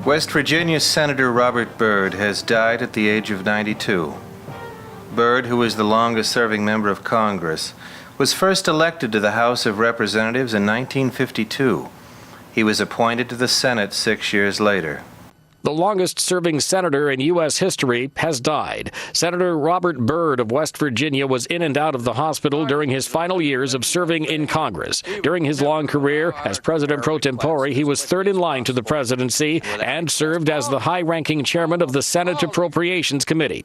West Virginia Senator Robert Byrd has died at the age of 92. Byrd, who was the longest-serving member of Congress, was first elected to the House of Representatives in 1952. He was appointed to the Senate 6 years later. The longest-serving senator in U.S. history has died. Senator Robert Byrd of West Virginia was in and out of the hospital during his final years of serving in Congress. During his long career as President pro tempore, he was third in line to the presidency and served as the high-ranking chairman of the Senate Appropriations Committee.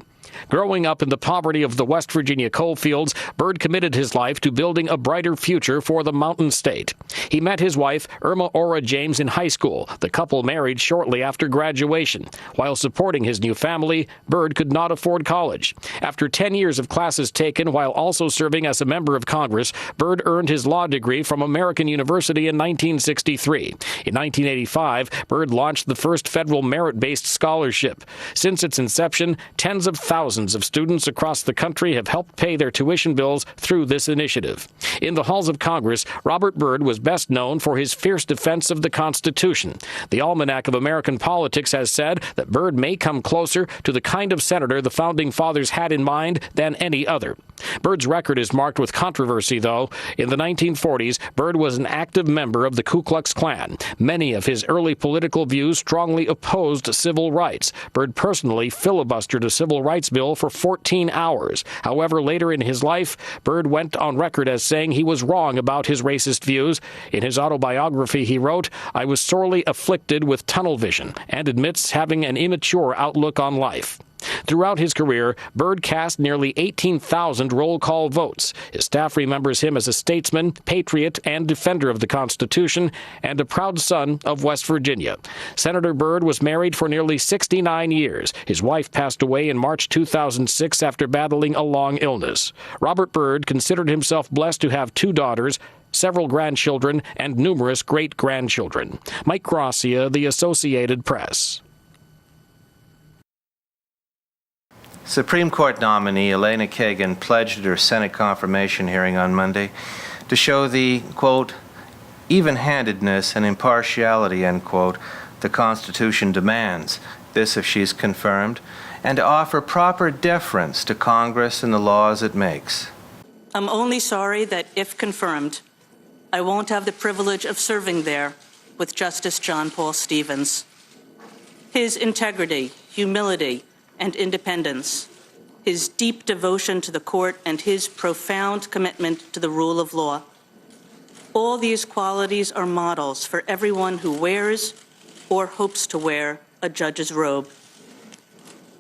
Growing up in the poverty of the West Virginia coalfields, Byrd committed his life to building a brighter future for the Mountain State. He met his wife, Irma Ora James, in high school. The couple married shortly after graduation. While supporting his new family, Byrd could not afford college. After 10 years of classes taken while also serving as a member of Congress, Byrd earned his law degree from American University in 1963. In 1985, Byrd launched the first federal merit-based scholarship. Since its inception, tens of thousands of students across the country have helped pay their tuition bills through this initiative. In the halls of Congress, Robert Byrd was best known for his fierce defense of the Constitution. The Almanac of American Politics has said that Byrd may come closer to the kind of senator the Founding Fathers had in mind than any other. Byrd's record is marked with controversy, though. In the 1940s, Byrd was an active member of the Ku Klux Klan. Many of his early political views strongly opposed civil rights. Byrd personally filibustered a civil rights bill for 14 hours. However, later in his life, Byrd went on record as saying he was wrong about his racist views. In his autobiography, he wrote, "I was sorely afflicted with tunnel vision," and admits having an immature outlook on life. Throughout his career, Byrd cast nearly 18,000 roll call votes. His staff remembers him as a statesman, patriot, and defender of the Constitution, and a proud son of West Virginia. Senator Byrd was married for nearly 69 years. His wife passed away in March 2006 after battling a long illness. Robert Byrd considered himself blessed to have 2 daughters, several grandchildren, and numerous great-grandchildren. Mike Gracia, The Associated Press. Supreme Court nominee Elena Kagan pledged at her Senate confirmation hearing on Monday to show the, quote, even-handedness and impartiality, end quote, the Constitution demands, this if she's confirmed, and to offer proper deference to Congress and the laws it makes. I'm only sorry that, if confirmed, I won't have the privilege of serving there with Justice John Paul Stevens. His integrity, humility, and independence, his deep devotion to the court, and his profound commitment to the rule of law. All these qualities are models for everyone who wears or hopes to wear a judge's robe.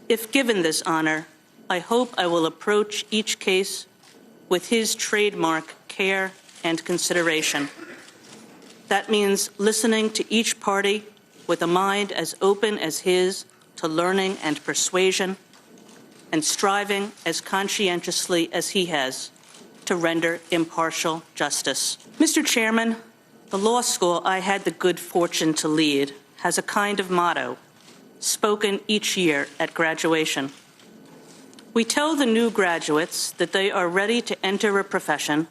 If given this honor, I hope I will approach each case with his trademark care and consideration. That means listening to each party with a mind as open as his to learning and persuasion, and striving as conscientiously as he has to render impartial justice. Mr. Chairman, the law school I had the good fortune to lead has a kind of motto spoken each year at graduation. We tell the new graduates that they are ready to enter a profession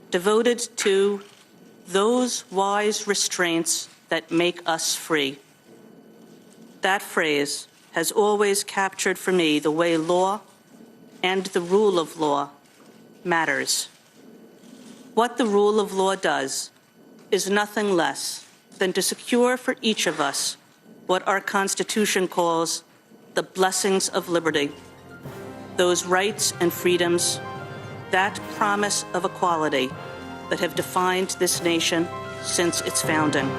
devoted to those wise restraints that make us free. That phrase has always captured for me the way law and the rule of law matters. What the rule of law does is nothing less than to secure for each of us what our Constitution calls the blessings of liberty, those rights and freedoms, that promise of equality that have defined this nation since its founding.